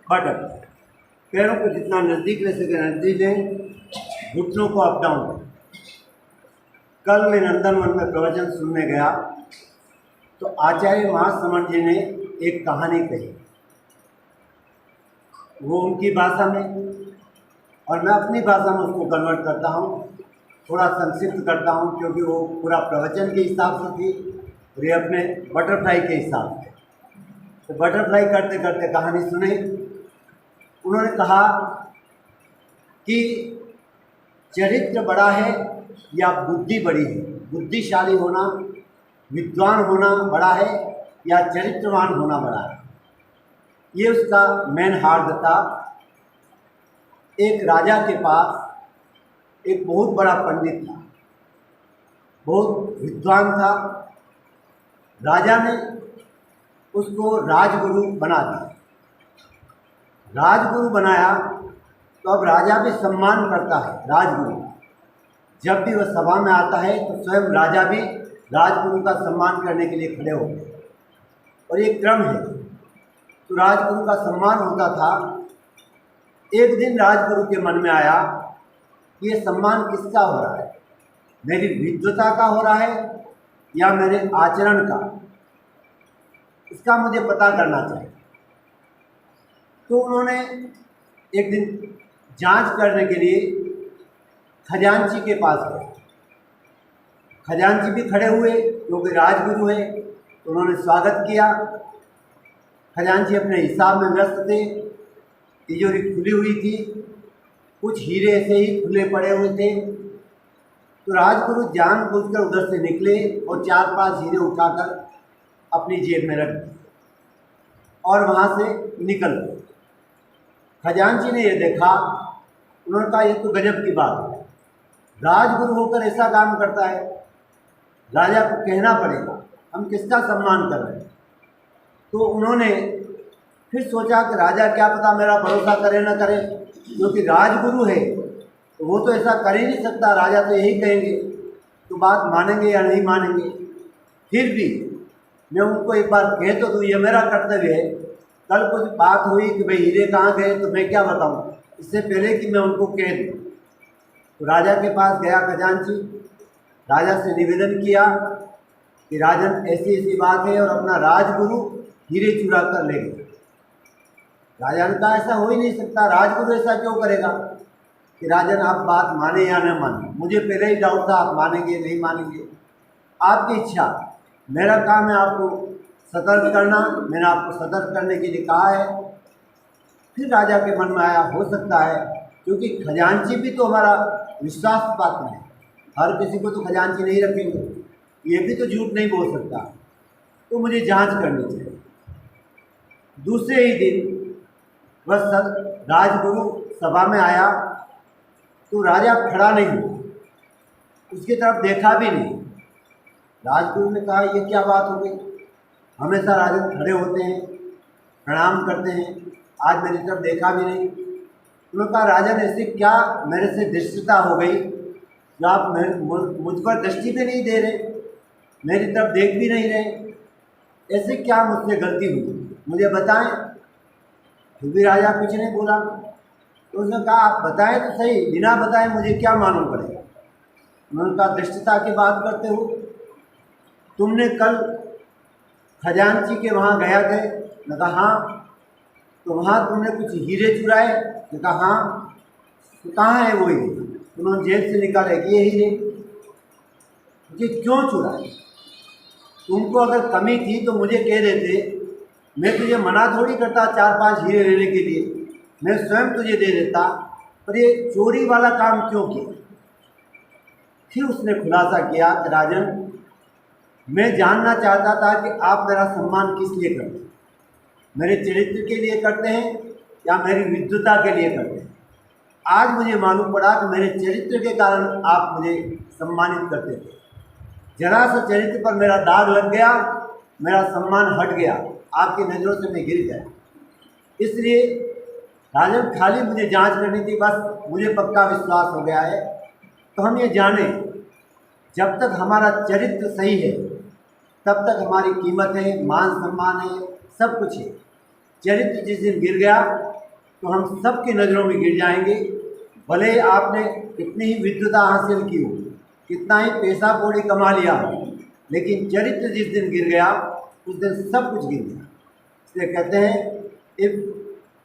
Butterfly. पैरों को जितना नज़दीक ले सके नज़दीक लें, घुटनों को अप डाउन करें। कल मैं नंदनवन में प्रवचन सुनने गया तो आचार्य महासमण जी ने एक कहानी कही, वो उनकी भाषा में और मैं अपनी भाषा में उसको कन्वर्ट करता हूँ, थोड़ा संक्षिप्त करता हूँ क्योंकि वो पूरा प्रवचन के हिसाब से थी और ये अपने बटरफ्लाई के हिसाब से। तो बटरफ्लाई करते करते कहानी सुने। उन्होंने कहा कि चरित्र बड़ा है या बुद्धि बड़ी है, बुद्धिशाली होना, विद्वान होना बड़ा है या चरित्रवान होना बड़ा है। ये उसका मेन हार्द था। एक राजा के पास एक बहुत बड़ा पंडित था, बहुत विद्वान था। राजा ने उसको राजगुरु बना दिया। राजगुरु बनाया तो अब राजा भी सम्मान करता है राजगुरु। जब भी वह सभा में आता है तो स्वयं राजा भी राजगुरु का सम्मान करने के लिए खड़े होते हैं और ये क्रम है। तो राजगुरु का सम्मान होता था। एक दिन राजगुरु के मन में आया कि ये सम्मान किसका हो रहा है, मेरी विद्वता का हो रहा है या मेरे आचरण का, इसका मुझे पता करना चाहिए। तो उन्होंने एक दिन जांच करने के लिए खजांची के पास गए। खजांची भी खड़े हुए क्योंकि राजगुरु है, तो उन्होंने स्वागत किया। खजांची अपने हिसाब में व्यस्त थे, तिजोरी खुली हुई थी, कुछ हीरे ऐसे ही खुले पड़े हुए थे। तो राजगुरु जानबूझकर उधर से निकले और 4-5 हीरे उठाकर अपनी जेब में रख दिए और वहाँ से निकल गए। खजांची ने यह देखा, उन्होंने कहा यह तो गजब की बात है, राजगुरु होकर ऐसा काम करता है, राजा को कहना पड़ेगा हम किसका सम्मान कर रहे हैं। तो उन्होंने फिर सोचा कि राजा क्या पता मेरा भरोसा करे न करे, क्योंकि राजगुरु है तो वो तो ऐसा कर ही नहीं सकता, राजा तो यही कहेंगे, तो बात मानेंगे या नहीं मानेंगे। फिर भी मैं उनको एक बार कह तो दूँ, ये मेरा कर्तव्य है। कल कुछ बात हुई कि भाई हीरे कहाँ गए तो मैं क्या बताऊँ, इससे पहले कि मैं उनको कह दूँ। तो राजा के पास गया खजांची, राजा से निवेदन किया कि राजन ऐसी ऐसी बात है और अपना राजगुरु हीरे चुरा कर ले गए। राजा ने कहा ऐसा हो ही नहीं सकता, राजगुरु ऐसा क्यों करेगा। कि राजन आप बात माने या न माने, मुझे पहले ही डाउट था आप मानेंगे नहीं मानेंगे, आपकी इच्छा, मेरा काम है आपको सतर्क करना, मैंने आपको सतर्क करने के लिए कहा है। फिर राजा के मन में आया हो सकता है, क्योंकि खजांची भी तो हमारा विश्वास पात्र है, हर किसी को तो खजांची नहीं रखेंगे, ये भी तो झूठ नहीं बोल सकता, तो मुझे जांच करनी चाहिए। दूसरे ही दिन वह राजगुरु सभा में आया तो राजा खड़ा नहीं हुआ, उसकी तरफ देखा भी नहीं। राजगुरु ने कहा ये क्या बात हो गई, हमेशा राजन खड़े होते हैं, प्रणाम करते हैं, आज मेरी तरफ देखा भी नहीं। उन्होंने कहा राजन ऐसी क्या मेरे से दृष्टता हो गई जो आप मुझ पर दृष्टि भी नहीं दे रहे, मेरी तरफ देख भी नहीं रहे, ऐसे क्या मुझसे गलती हुई, मुझे बताएं। फिर भी राजा कुछ नहीं बोला। तो उसने कहा आप बताएं तो सही, बिना बताए मुझे क्या मालूम पड़ेगा। उन्होंने कहा दृष्टता की बात करते हो, तुमने कल खजांची के वहाँ गया थे, मैं कहा हाँ। तो वहाँ तुमने कुछ हीरे चुराए, मैं कहा हाँ। तो कहाँ है वो हीरे, उन्होंने जेब से निकाले कि ये हीरे। मुझे क्यों चुराए, तुमको अगर कमी थी तो मुझे कह देते, मैं तुझे मना थोड़ी करता 4-5 हीरे लेने के लिए, मैं स्वयं तुझे दे देता, पर ये चोरी वाला काम क्यों किया। फिर उसने खुलासा किया कि राजन मैं जानना चाहता था कि आप मेरा सम्मान किस लिए करते हैं, मेरे चरित्र के लिए करते हैं या मेरी विद्वता के लिए करते हैं। आज मुझे मालूम पड़ा कि मेरे चरित्र के कारण आप मुझे सम्मानित करते थे, जरा सा चरित्र पर मेरा दाग लग गया, मेरा सम्मान हट गया, आपकी नज़रों से मैं गिर गया। इसलिए राजन खाली मुझे जांच करनी थी, बस मुझे पक्का विश्वास हो गया है। तो हम ये जाने जब तक हमारा चरित्र सही है तब तक हमारी कीमत है, मान सम्मान है, सब कुछ है। चरित्र जिस दिन गिर गया तो हम सबकी नज़रों में गिर जाएंगे। भले ही आपने कितनी ही विद्वता हासिल की हो, कितना ही पैसा कौड़ी कमा लिया हो, लेकिन चरित्र जिस दिन गिर गया उस दिन सब कुछ गिर गया। इसलिए कहते हैं, if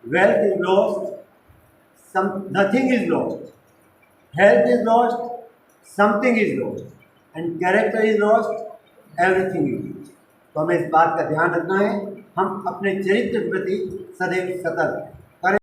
wealth is lost some nothing is lost, health is lost something is lost, and character is lost everything is lost. तो हमें इस बात का ध्यान रखना है, हम अपने चरित्र के प्रति सदैव सतर्क हैं।